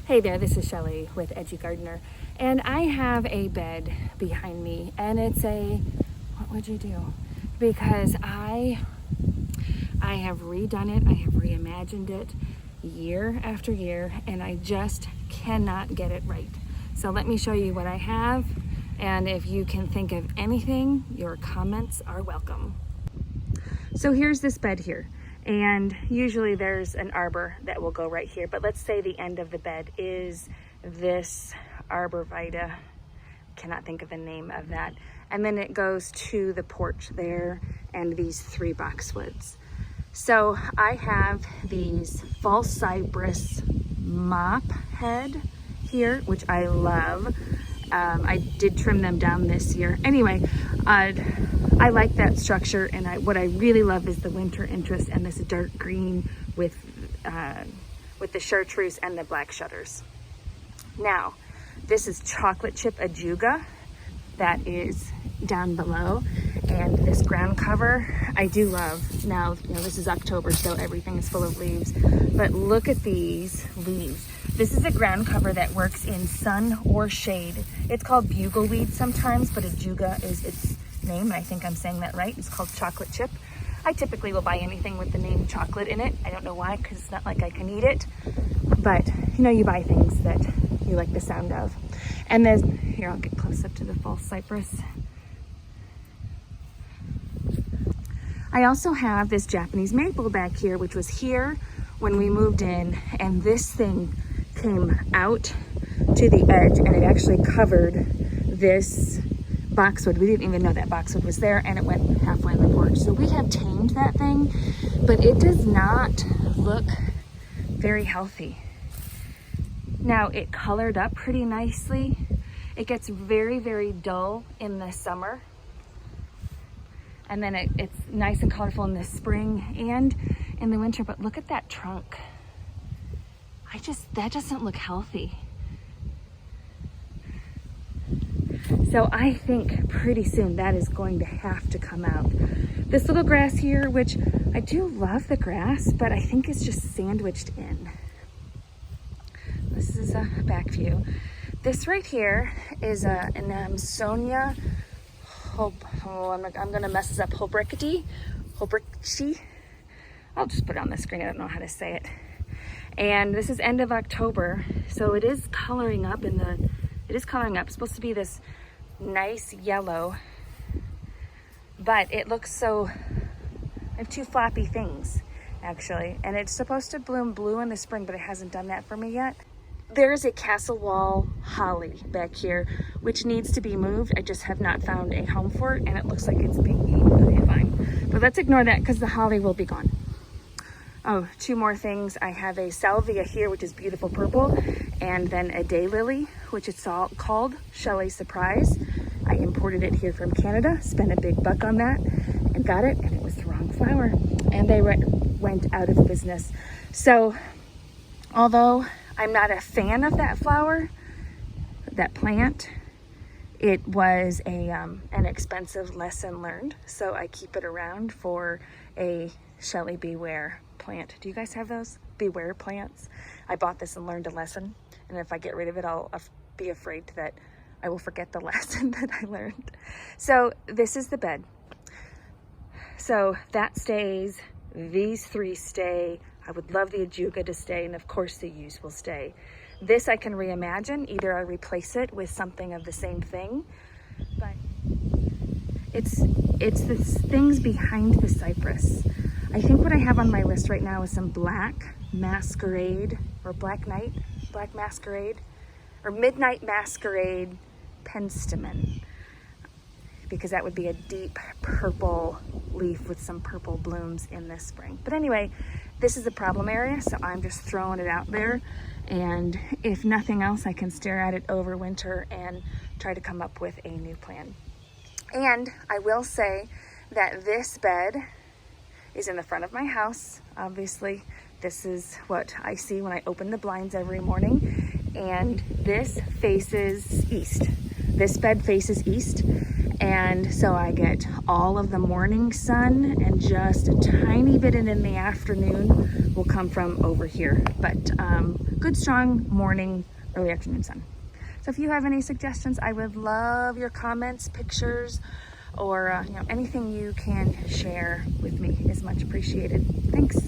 Hey there, this is Shelly with Edgy Gardener, and I have a bed behind me, and it's a, what would you do? Because I have redone it, I have reimagined it year after year, and I just cannot get it right. So let me show you what I have, and if you can think of anything, your comments are welcome. So here's this bed here. And usually there's an arbor that will go right here, but let's say the end of the bed is this arborvitae. Cannot think of the name of that. And then it goes to the porch there and these 3 boxwoods. So I have these false cypress mop head here, which I love. I did trim them down this year. Anyway, I like that structure, and what I really love is the winter interest and this dark green with the chartreuse and the black shutters. Now, this is chocolate chip ajuga that is down below, and this ground cover I do love. Now, this is October, so everything is full of leaves, but look at these leaves. This is a ground cover that works in sun or shade. It's called bugleweed sometimes, but ajuga is its name, and I think I'm saying that right. It's called chocolate chip. I typically will buy anything with the name chocolate in it. I don't know why, because it's not like I can eat it, but you buy things that you like the sound of. And then, here, I'll get close up to the false cypress. I also have this Japanese maple back here, which was here when we moved in, and this thing came out to the edge, and it actually covered this boxwood. We didn't even know that boxwood was there, and it went halfway on the porch. So we have tamed that thing, but it does not look very healthy. Now, it colored up pretty nicely. It gets very, very dull in the summer, and then it's nice and colorful in the spring and in the winter. But look at that trunk. That doesn't look healthy. So I think pretty soon that is going to have to come out. This little grass here, which I do love the grass, but I think it's just sandwiched in. This is a back view. This right here is an Sonia, I'm gonna mess this up, Holbrichty. I'll just put it on the screen, I don't know how to say it. And this is end of October, so it is coloring up It's supposed to be this nice yellow, but it looks so, I have 2 floppy things actually, and it's supposed to bloom blue in the spring, but it hasn't done that for me yet. There's a castle wall holly back here, which needs to be moved. I just have not found a home for it, and it looks like it's being eaten. Okay, fine. But let's ignore that because the holly will be gone. Oh, 2 more things. I have a salvia here, which is beautiful purple, and then a daylily, which is called Shelley Surprise. I imported it here from Canada, spent a big buck on that, and got it, and it was the wrong flower. And they went out of business. So, although I'm not a fan of that flower, that plant, it was an expensive lesson learned. So I keep it around for a Shelley Beware plant. Do you guys have those? Beware plants? I bought this and learned a lesson, and if I get rid of it, I'll be afraid that I will forget the lesson that I learned. So this is the bed. So that stays, these 3 stay. I would love the ajuga to stay, and of course the yews will stay. This I can reimagine. Either I replace it with something of the same thing, but it's the things behind the cypress. I think what I have on my list right now is some black masquerade, or black masquerade, or midnight masquerade penstemon, because that would be a deep purple leaf with some purple blooms in this spring. But anyway, this is a problem area, so I'm just throwing it out there, and if nothing else, I can stare at it over winter and try to come up with a new plan. And I will say that this bed is in the front of my house. Obviously, this is what I see when I open the blinds every morning, and this faces east. This bed faces east, And so I get all of the morning sun, and just a tiny bit in the afternoon will come from over here. But good, strong morning, early afternoon sun. So if you have any suggestions, I would love your comments, pictures, or anything you can share with me is much appreciated. Thanks.